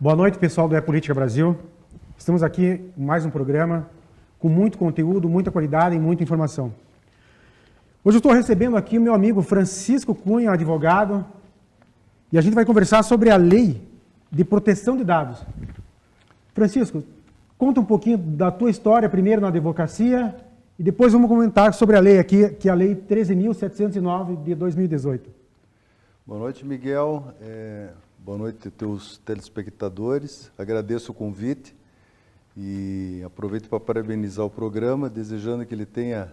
Boa noite, pessoal do É Política Brasil. Estamos aqui em mais um programa com muito conteúdo, muita qualidade e muita informação. Hoje eu estou recebendo aqui o meu amigo Francisco Cunha, advogado, e a gente vai conversar sobre a Lei de Proteção de Dados. Francisco, conta um pouquinho da tua história, primeiro na advocacia, e depois vamos comentar sobre a lei aqui, que é a Lei 13.709 de 2018. Boa noite, Miguel. Boa noite, teus telespectadores. Agradeço o convite e aproveito para parabenizar o programa, desejando que ele tenha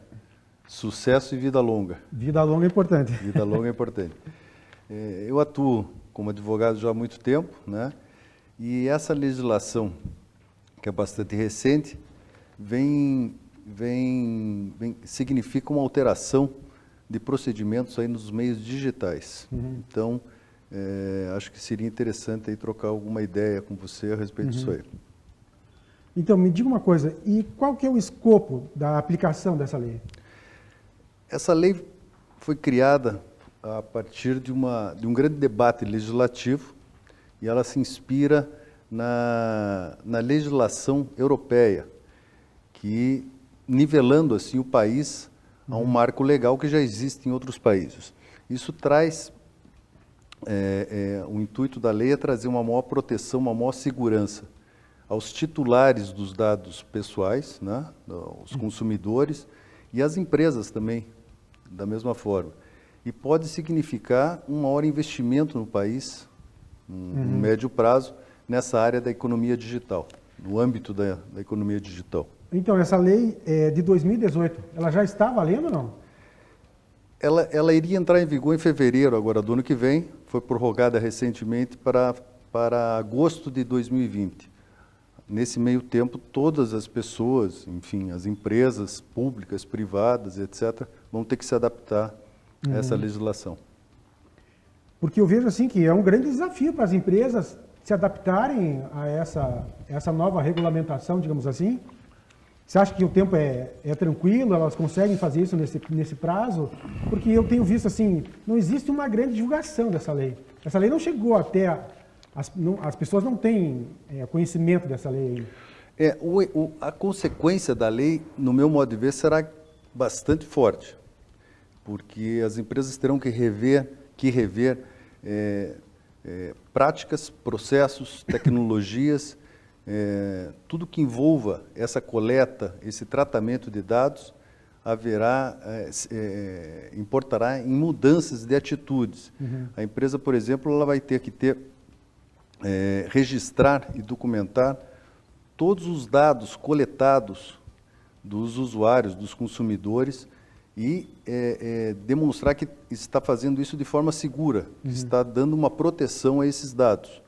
sucesso e vida longa. Vida longa é importante. Vida longa é importante. Eu atuo como advogado já há muito tempo, né? E essa legislação, que é bastante recente, significa uma alteração de procedimentos aí nos meios digitais. Então, acho que seria interessante aí trocar alguma ideia com você a respeito disso aí. Então, me diga uma coisa, e qual que é o escopo da aplicação dessa lei? Essa lei foi criada a partir de um grande debate legislativo e ela se inspira na legislação europeia, que nivelando assim o país a um marco legal que já existe em outros países. Isso traz, o intuito da lei é trazer uma maior proteção, uma maior segurança aos titulares dos dados pessoais, né, os consumidores e as empresas também, da mesma forma. E pode significar um maior investimento no país, no médio prazo, nessa área da economia digital, no âmbito da economia digital. Então, essa lei é de 2018, ela já está valendo ou não? Ela iria entrar em vigor em fevereiro agora do ano que vem, foi prorrogada recentemente para agosto de 2020. Nesse meio tempo, todas as pessoas, enfim, as empresas públicas, privadas, etc., vão ter que se adaptar a essa legislação. Porque eu vejo assim que é um grande desafio para as empresas se adaptarem a essa nova regulamentação, digamos assim. Você acha que o tempo é tranquilo, elas conseguem fazer isso nesse prazo? Porque eu tenho visto assim, não existe uma grande divulgação dessa lei. Essa lei não chegou até... As pessoas não têm conhecimento dessa lei ainda. A consequência da lei, no meu modo de ver, será bastante forte, porque as empresas terão que rever práticas, processos, tecnologias, tudo que envolva essa coleta, esse tratamento de dados, importará em mudanças de atitudes. A empresa, por exemplo, ela vai ter que registrar e documentar todos os dados coletados dos usuários, dos consumidores e demonstrar que está fazendo isso de forma segura, que está dando uma proteção a esses dados.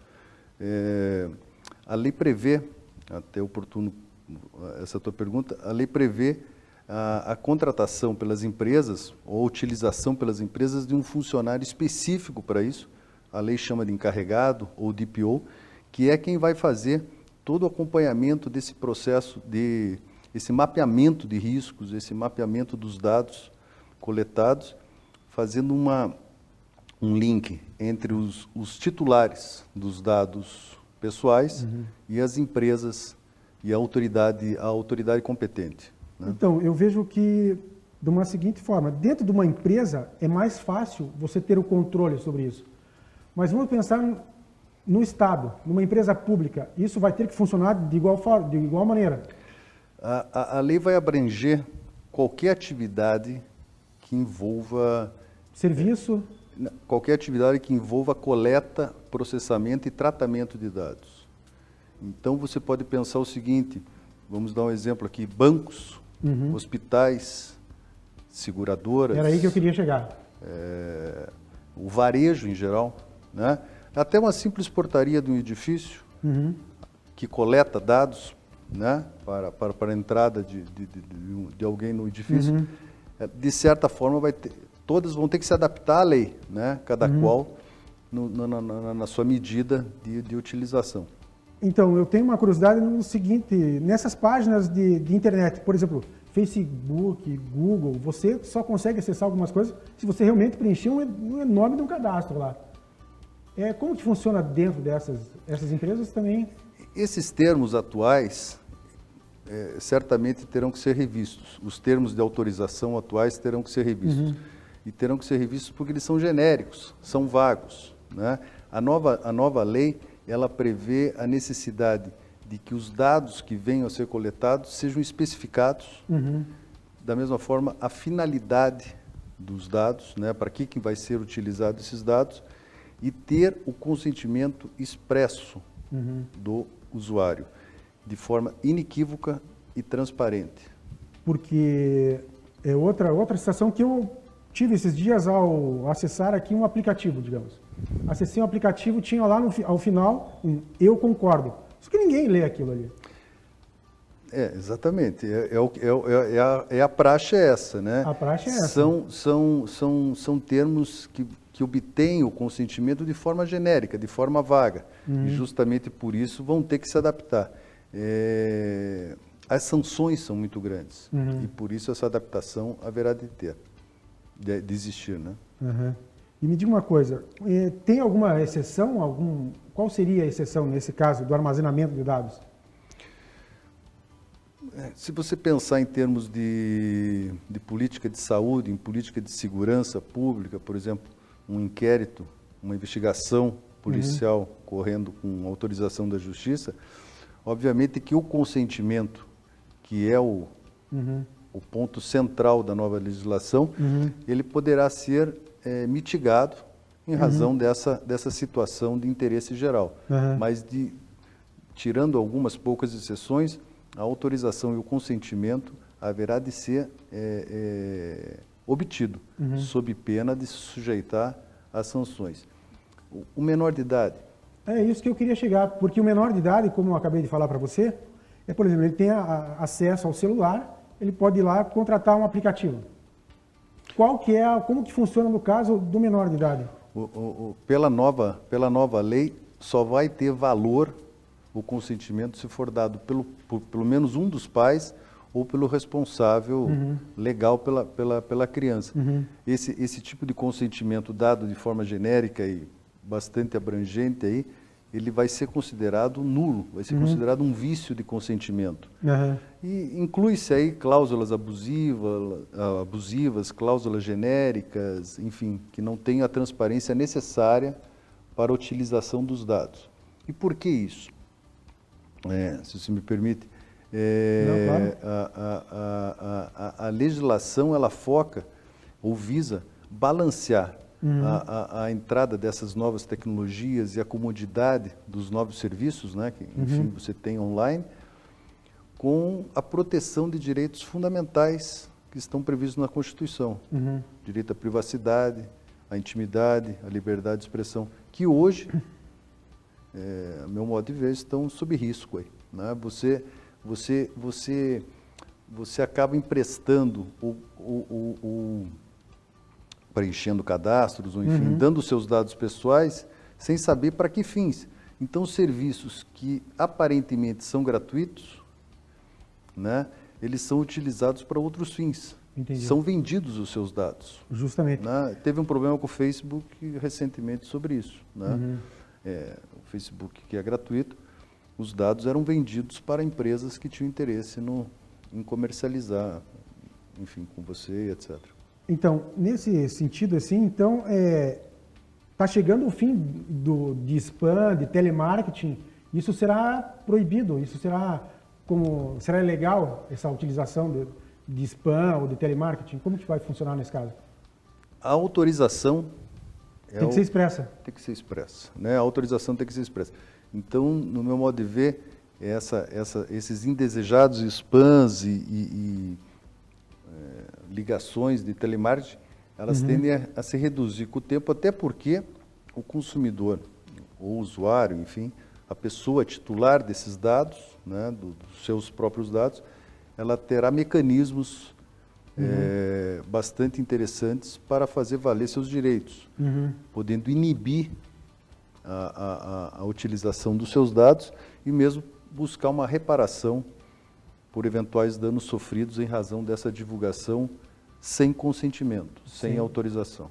A lei prevê, até oportuno essa tua pergunta, a lei prevê a contratação pelas empresas ou a utilização pelas empresas de um funcionário específico para isso. A lei chama de encarregado ou DPO, que é quem vai fazer todo o acompanhamento desse processo, esse mapeamento de riscos, esse mapeamento dos dados coletados, fazendo um link entre os titulares dos dados pessoais e as empresas e a autoridade competente. Né? Então, eu vejo que, de uma seguinte forma, dentro de uma empresa é mais fácil você ter o controle sobre isso. Mas vamos pensar no Estado, numa empresa pública. Isso vai ter que funcionar de igual maneira. A lei vai abranger qualquer atividade que envolva... Serviço? Qualquer atividade que envolva coleta, processamento e tratamento de dados. Então, você pode pensar o seguinte, vamos dar um exemplo aqui, bancos, hospitais, seguradoras... Era aí que eu queria chegar. O varejo em geral, né? Até uma simples portaria de um edifício que coleta dados, né, para a entrada de alguém no edifício, de certa forma todas vão ter que se adaptar à lei, né, cada qual na sua medida de utilização. Então, eu tenho uma curiosidade no seguinte, nessas páginas de internet, por exemplo, Facebook, Google, você só consegue acessar algumas coisas se você realmente preencher um enorme de um cadastro lá. Como que funciona dentro essas empresas também? Esses termos atuais certamente terão que ser revistos. Os termos de autorização atuais terão que ser revistos. E terão que ser revistos porque eles são genéricos, são vagos, né? A nova lei, ela prevê a necessidade de que os dados que venham a ser coletados sejam especificados, da mesma forma a finalidade dos dados, né? Para que vai ser utilizado esses dados, e ter o consentimento expresso do usuário, de forma inequívoca e transparente. Porque é outra situação que eu tive esses dias ao acessar aqui um aplicativo, digamos. Acessei um aplicativo, tinha lá ao final eu concordo. Só que ninguém lê aquilo ali. Exatamente. A praxe é essa, né? A praxe é essa. São termos que obtêm o consentimento de forma genérica, de forma vaga. E justamente por isso vão ter que se adaptar. As sanções são muito grandes. E por isso essa adaptação haverá de existir, né? E me diga uma coisa, tem alguma exceção? Qual seria a exceção nesse caso do armazenamento de dados? Se você pensar em termos de política de saúde, em política de segurança pública, por exemplo, um inquérito, uma investigação policial correndo com autorização da Justiça, obviamente que o consentimento, que é o ponto central da nova legislação, ele poderá ser mitigado em razão dessa situação de interesse geral. Mas, tirando algumas poucas exceções, a autorização e o consentimento haverá de ser obtido, sob pena de se sujeitar às sanções. O menor de idade... É isso que eu queria chegar, porque o menor de idade, como eu acabei de falar para você, por exemplo, ele tem acesso ao celular, ele pode ir lá contratar um aplicativo. Como que funciona no caso do menor de idade? Pela nova lei, só vai ter valor o consentimento se for dado por pelo menos um dos pais ou pelo responsável legal pela criança. Esse tipo de consentimento dado de forma genérica e bastante abrangente aí, ele vai ser considerado nulo, vai ser considerado um vício de consentimento. E inclui-se aí cláusulas abusivas, cláusulas genéricas, enfim, que não têm a transparência necessária para a utilização dos dados. E por que isso? Se você me permite, Não, claro. a legislação ela foca ou visa balancear a entrada dessas novas tecnologias e a comodidade dos novos serviços, né, que enfim você tem online, com a proteção de direitos fundamentais que estão previstos na Constituição. Direito à privacidade, à intimidade, à liberdade de expressão, que hoje, a meu modo de ver, estão sob risco aí, né? Você acaba emprestando preenchendo cadastros, ou enfim, dando seus dados pessoais, sem saber para que fins. Então, serviços que aparentemente são gratuitos, né, eles são utilizados para outros fins. Entendi. São vendidos os seus dados. Justamente. Né? Teve um problema com o Facebook recentemente sobre isso. Né? O Facebook, que é gratuito, os dados eram vendidos para empresas que tinham interesse em comercializar, enfim, com você, etc. Então, nesse sentido, assim, está chegando o fim de spam, de telemarketing. Isso será proibido? Isso será ilegal, essa utilização de spam ou de telemarketing? Como que vai funcionar nesse caso? A autorização... Tem que ser expressa. Tem que ser expressa, né? A autorização tem que ser expressa. Então, no meu modo de ver, esses indesejados spams e ligações de telemarketing, elas tendem a se reduzir com o tempo, até porque o consumidor, o usuário, enfim, a pessoa titular desses dados, né, dos seus próprios dados, ela terá mecanismos bastante interessantes para fazer valer seus direitos, podendo inibir a utilização dos seus dados e mesmo buscar uma reparação por eventuais danos sofridos em razão dessa divulgação sem consentimento, sem autorização.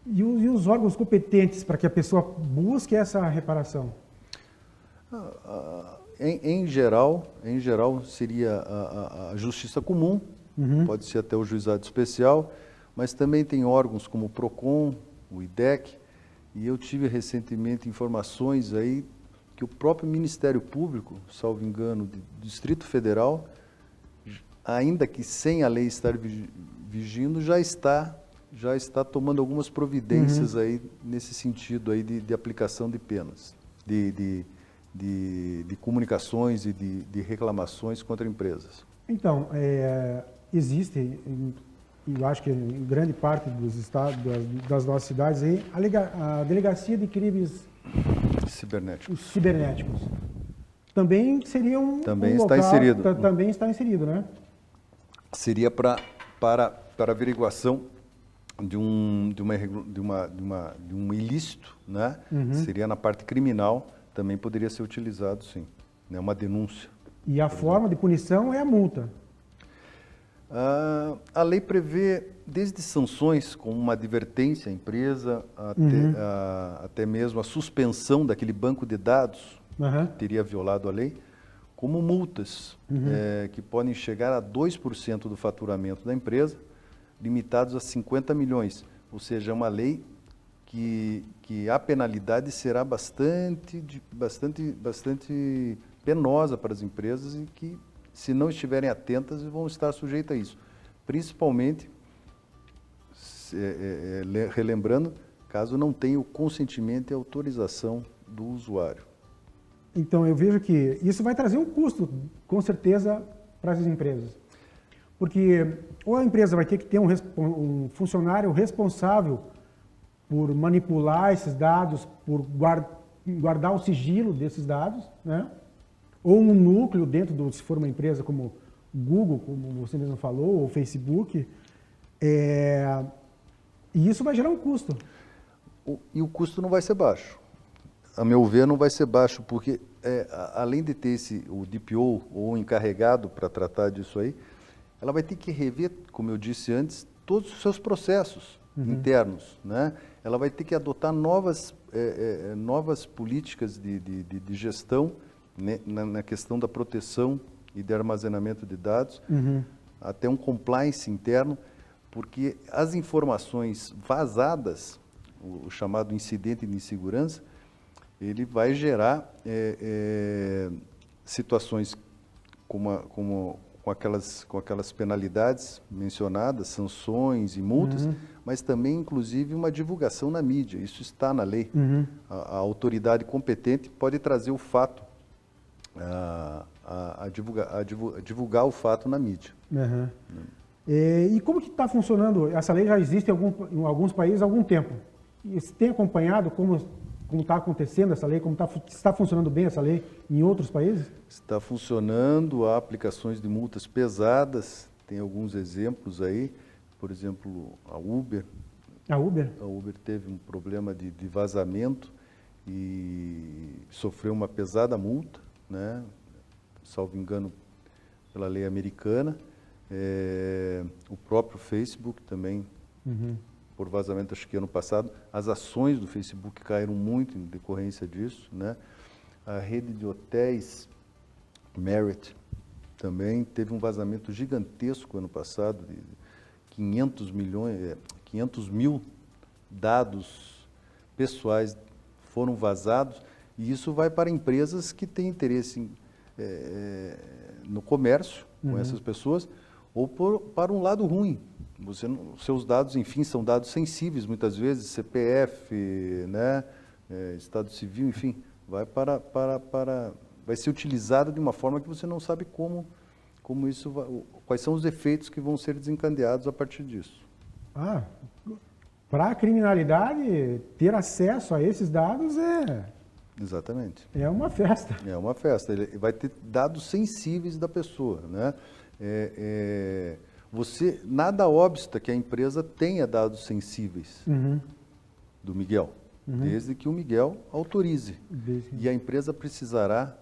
E os órgãos competentes para que a pessoa busque essa reparação? Em geral, seria a justiça comum, pode ser até o juizado especial, mas também tem órgãos como o PROCON, o IDEC, e eu tive recentemente informações aí que o próprio Ministério Público, salvo engano, do Distrito Federal, ainda que sem a lei estar vigindo, já está tomando algumas providências aí nesse sentido aí de aplicação de penas, de comunicações e de reclamações contra empresas. Então, existe, eu acho que em grande parte dos estados, das nossas cidades, aí, a Delegacia de Crimes Cibernéticos. Também seria também um está local, inserido. Também está inserido, né? Seria para averiguação de um ilícito, né? Seria na parte criminal, também poderia ser utilizado, sim, né? Uma denúncia. E a forma de punição é a multa. A lei prevê desde sanções, como uma advertência à empresa, até mesmo a suspensão daquele banco de dados que teria violado a lei, como multas que podem chegar a 2% do faturamento da empresa, limitados a 50 milhões. Ou seja, é uma lei que a penalidade será bastante penosa para as empresas e que, se não estiverem atentas, vão estar sujeitas a isso. Principalmente, relembrando, caso não tenha o consentimento e autorização do usuário. Então, eu vejo que isso vai trazer um custo, com certeza, para as empresas. Porque ou a empresa vai ter que ter um funcionário responsável por manipular esses dados, por guardar o sigilo desses dados, né? Ou um núcleo dentro se for uma empresa como Google, como você mesmo falou, ou Facebook, e isso vai gerar um custo. E o custo não vai ser baixo. A meu ver, não vai ser baixo, porque além de ter o DPO ou o encarregado para tratar disso aí, ela vai ter que rever, como eu disse antes, todos os seus processos internos, né? Ela vai ter que adotar novas políticas de gestão, né, na questão da proteção e de armazenamento de dados, até um compliance interno, porque as informações vazadas, o chamado incidente de insegurança, ele vai gerar situações com aquelas penalidades mencionadas, sanções e multas, mas também, inclusive, uma divulgação na mídia. Isso está na lei. A autoridade competente pode trazer o fato, divulgar o fato na mídia. E como que está funcionando? Essa lei já existe em alguns países há algum tempo. E você tem acompanhado como está acontecendo essa lei, como está funcionando bem essa lei em outros países? Está funcionando, há aplicações de multas pesadas, tem alguns exemplos aí, por exemplo, a Uber. A Uber? A Uber teve um problema de vazamento e sofreu uma pesada multa, né? Salvo engano, pela lei americana. O próprio Facebook também, por vazamento, acho que ano passado, as ações do Facebook caíram muito em decorrência disso, né? A rede de hotéis Marriott também teve um vazamento gigantesco ano passado, de 500 mil dados pessoais foram vazados, e isso vai para empresas que têm interesse no comércio com essas pessoas, ou para um lado ruim. Seus dados, enfim, são dados sensíveis, muitas vezes, CPF, né, Estado Civil, enfim, vai ser utilizado de uma forma que você não sabe como isso quais são os efeitos que vão ser desencadeados a partir disso. Para a criminalidade, ter acesso a esses dados Exatamente. É uma festa. É uma festa. Ele vai ter dados sensíveis da pessoa, né? Nada obsta que a empresa tenha dados sensíveis do Miguel, desde que o Miguel autorize. E a empresa precisará,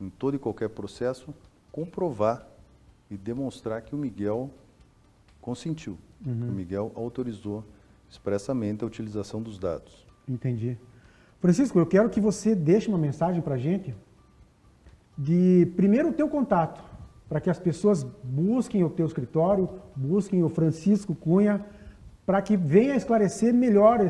em todo e qualquer processo, comprovar e demonstrar que o Miguel consentiu, que o Miguel autorizou expressamente a utilização dos dados. Entendi. Francisco, eu quero que você deixe uma mensagem para a gente de, primeiro, o teu contato, para que as pessoas busquem o teu escritório, busquem o Francisco Cunha, para que venha esclarecer melhor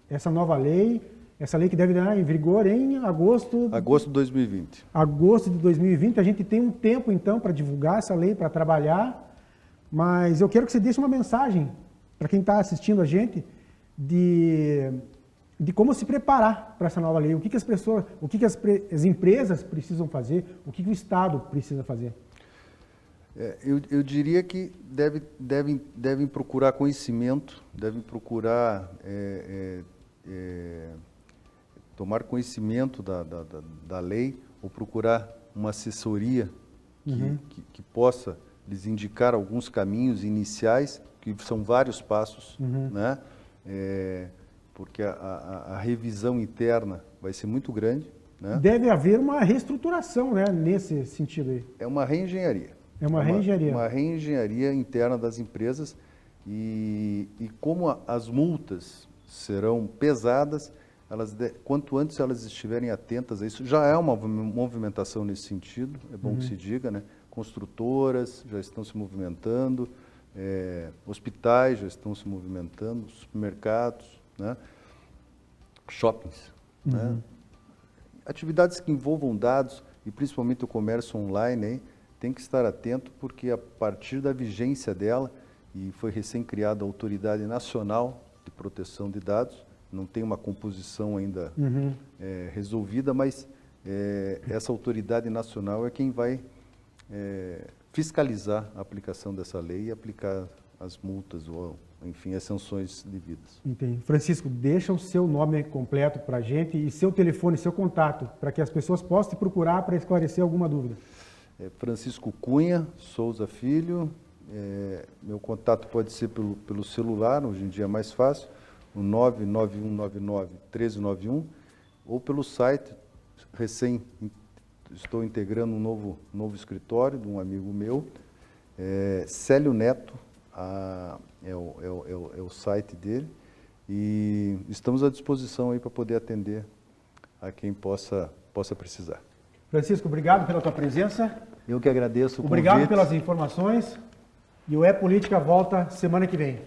essa nova lei, essa lei que deve entrar em vigor em agosto... Agosto de 2020. Agosto de 2020, a gente tem um tempo, então, para divulgar essa lei, para trabalhar, mas eu quero que você deixe uma mensagem para quem está assistindo a gente de como se preparar para essa nova lei, o que as pessoas, o que as empresas precisam fazer, o que o Estado precisa fazer. Eu diria que devem procurar conhecimento, devem procurar tomar conhecimento da lei ou procurar uma assessoria que possa lhes indicar alguns caminhos iniciais, que são vários passos, né? Porque a revisão interna vai ser muito grande. Né? Deve haver uma reestruturação, né, nesse sentido aí. É uma reengenharia. É uma reengenharia. Uma reengenharia interna das empresas e como as multas serão pesadas, quanto antes elas estiverem atentas a isso, já é uma movimentação nesse sentido, é bom que se diga, né? Construtoras já estão se movimentando, hospitais já estão se movimentando, supermercados, né? Shoppings, né? Atividades que envolvam dados e principalmente o comércio online, hein, tem que estar atento porque a partir da vigência dela, e foi recém-criada a Autoridade Nacional de Proteção de Dados, não tem uma composição ainda resolvida, mas essa autoridade nacional é quem vai fiscalizar a aplicação dessa lei e aplicar as multas ou, enfim, as sanções devidas. Entendi. Francisco, deixa o seu nome completo para a gente e seu telefone, seu contato, para que as pessoas possam te procurar para esclarecer alguma dúvida. Francisco Cunha Souza Filho, meu contato pode ser pelo celular, hoje em dia é mais fácil, o 99199-1391, ou pelo site, estou integrando um novo escritório de um amigo meu, Célio Neto, é o site dele, e estamos à disposição aí para poder atender a quem possa precisar. Francisco, obrigado pela tua presença. Eu que agradeço o convite. Obrigado pelas informações. E o É Política volta semana que vem.